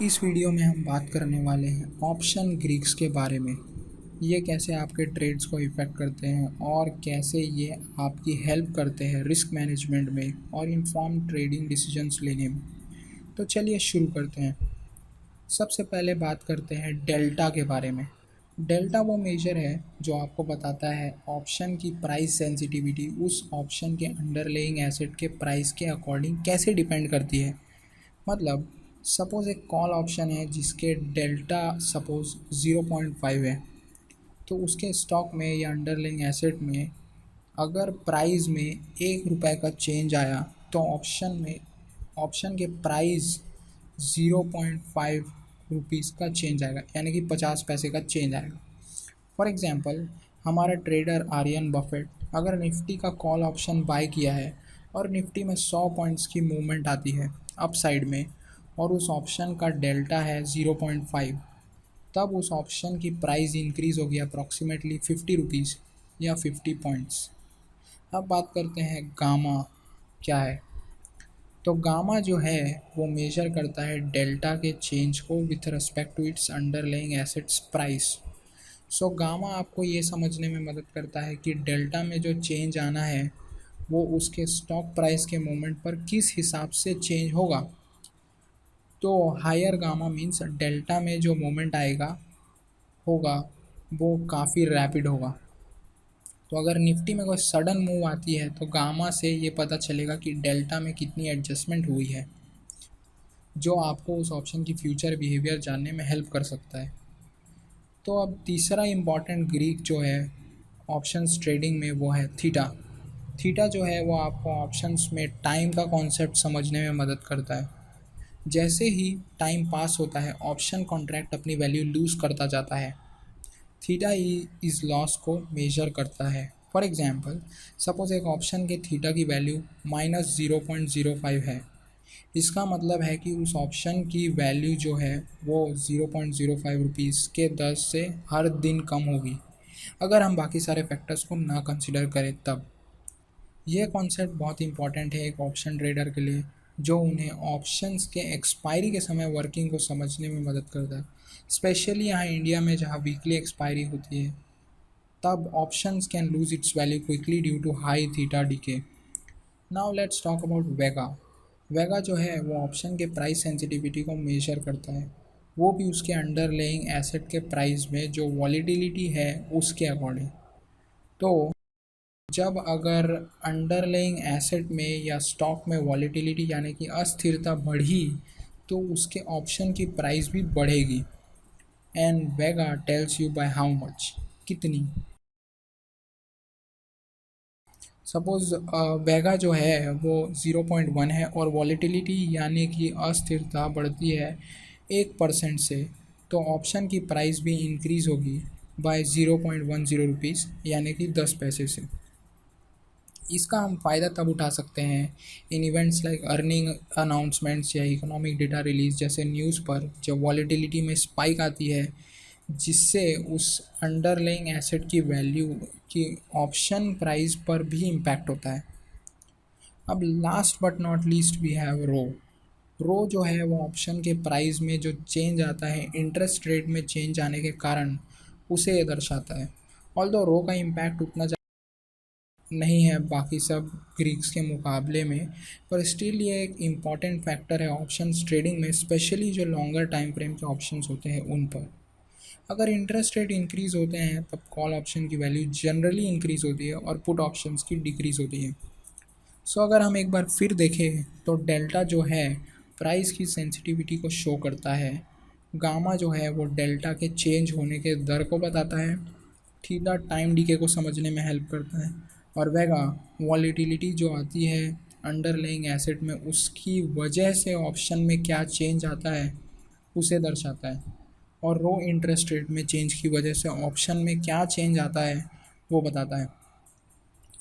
इस वीडियो में हम बात करने वाले हैं ऑप्शन ग्रीक्स के बारे में। ये कैसे आपके ट्रेड्स को इफ़ेक्ट करते हैं और कैसे ये आपकी हेल्प करते हैं रिस्क मैनेजमेंट में और इन्फॉर्म ट्रेडिंग डिसीजंस लेने में। तो चलिए शुरू करते हैं। सबसे पहले बात करते हैं डेल्टा के बारे में। डेल्टा वो मेजर है जो आपको बताता है ऑप्शन की प्राइस सेंसिटिविटी उस ऑप्शन के अंडरलेइंग एसेट के प्राइस के अकॉर्डिंग कैसे डिपेंड करती है। मतलब सपोज़ एक कॉल ऑप्शन है जिसके डेल्टा सपोज़ 0.5 है, तो उसके स्टॉक में या अंडरलाइंग एसेट में अगर प्राइस में 1 रुपये का चेंज आया तो ऑप्शन के प्राइस 0.5 रुपीज़ का चेंज आएगा, यानी कि 50 पैसे का चेंज आएगा। फॉर एग्ज़ाम्पल, हमारा ट्रेडर आर्यन बफेट अगर निफ्टी का कॉल ऑप्शन बाय किया है और निफ्टी में 100 पॉइंट्स की मूवमेंट आती है अप साइड में और उस ऑप्शन का डेल्टा है 0.5, तब उस ऑप्शन की प्राइस इंक्रीज़ होगी अप्रॉक्सीमेटली 50 रुपीज़ या 50 पॉइंट्स। अब बात करते हैं गामा क्या है। तो गामा जो है वो मेजर करता है डेल्टा के चेंज को with respect to its underlying assets price. So gamma आपको ये समझने में मदद करता है कि डेल्टा में जो चेंज आना है वो उसके स्टॉक प्राइस के मोमेंट पर किस हिसाब से चेंज होगा। तो हायर गामा मीन्स डेल्टा में जो मोमेंट आएगा होगा वो काफ़ी रैपिड होगा। तो अगर निफ्टी में कोई सडन मूव आती है तो गामा से ये पता चलेगा कि डेल्टा में कितनी एडजस्टमेंट हुई है, जो आपको उस ऑप्शन की फ्यूचर बिहेवियर जानने में हेल्प कर सकता है। तो अब तीसरा इम्पॉर्टेंट ग्रीक जो है ऑप्शंस ट्रेडिंग में वो है थीटा। थीटा जो है वो आपको ऑप्शंस में टाइम का कॉन्सेप्ट समझने में मदद करता है। जैसे ही टाइम पास होता है ऑप्शन कॉन्ट्रैक्ट अपनी वैल्यू लूज़ करता जाता है। थीटा इस लॉस को मेजर करता है। फॉर एग्जांपल, सपोज एक ऑप्शन के थीटा की वैल्यू -0.05 है। इसका मतलब है कि उस ऑप्शन की वैल्यू जो है वो 0.05 रुपीज़ के दर से हर दिन कम होगी अगर हम बाकी सारे फैक्टर्स को ना कंसिडर करें तब। यह कॉन्सेप्ट बहुत इंपॉर्टेंट है एक ऑप्शन ट्रेडर के लिए, जो उन्हें ऑप्शंस के एक्सपायरी के समय वर्किंग को समझने में मदद करता है। स्पेशली यहाँ इंडिया में जहाँ वीकली एक्सपायरी होती है, तब options can lose its value quickly due to high theta decay. Now let's talk about vega. Vega जो है वो ऑप्शन के प्राइस सेंसिटिविटी को मेजर करता है, वो भी उसके अंडरलेइंग एसेट के प्राइस में जो वॉलीटिलिटी है उसके अकॉर्डिंग। तो जब अगर अंडरलेइंग एसेट में या स्टॉक में वॉलीटिलिटी यानी कि अस्थिरता बढ़ी तो उसके ऑप्शन की प्राइस भी बढ़ेगी। And Vega tells you by how much, कितनी। सपोज़ वेगा जो है वो 0.1 है और वॉलीटिलिटी यानी कि अस्थिरता बढ़ती है 1% से, तो ऑप्शन की प्राइस भी इंक्रीज़ होगी बाय 0.10 रुपीज़ यानी कि 10 पैसे से। इसका हम फ़ायदा तब उठा सकते हैं in events like earning announcements या इकोनॉमिक डेटा रिलीज जैसे न्यूज़ पर, जब वॉलीटिलिटी में स्पाइक आती है जिससे उस अंडरलाइंग एसेट की वैल्यू की ऑप्शन प्राइस पर भी इम्पैक्ट होता है। अब last but not least we have rho. Rho जो है वो ऑप्शन के प्राइस में जो चेंज आता है इंटरेस्ट रेट में चेंज आने के कारण उसे दर्शाता है। ऑल्दो रो का इम्पैक्ट उतना नहीं है बाकी सब ग्रीक्स के मुकाबले में, पर स्टिल ये एक इम्पॉर्टेंट फैक्टर है ऑप्शंस ट्रेडिंग में, स्पेशली जो लॉन्गर टाइम फ्रेम के ऑप्शंस होते हैं उन पर। अगर इंटरेस्ट रेट इंक्रीज़ होते हैं तब कॉल ऑप्शन की वैल्यू जनरली इंक्रीज़ होती है और पुट ऑप्शंस की डिक्रीज़ होती है। सो अगर हम एक बार फिर देखें तो डेल्टा जो है प्राइस की सेंसिटिविटी को शो करता है, गामा जो है वो डेल्टा के चेंज होने के दर को बताता है, थीटा टाइम डीके को समझने में हेल्प करता है, और वेगा वॉलीटिलिटी जो आती है अंडरलाइंग एसेट में उसकी वजह से ऑप्शन में क्या चेंज आता है उसे दर्शाता है, और रो इंटरेस्ट रेट में चेंज की वजह से ऑप्शन में क्या चेंज आता है वो बताता है।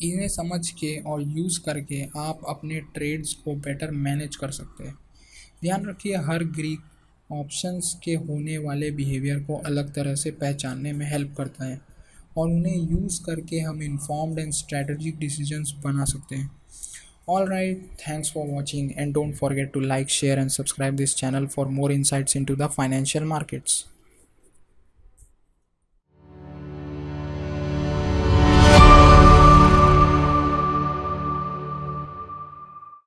इन्हें समझ के और यूज़ करके आप अपने ट्रेड्स को बेटर मैनेज कर सकते हैं। ध्यान रखिए, हर ग्रीक ऑप्शंस के होने वाले बिहेवियर को अलग तरह से पहचानने में हेल्प करता है और उन्हें यूज़ करके हम इन्फॉर्म्ड एंड स्ट्रेटजिक डिसीजंस बना सकते हैं। Alright, thanks for watching and don't forget to like, share and subscribe this channel for more insights into the financial markets.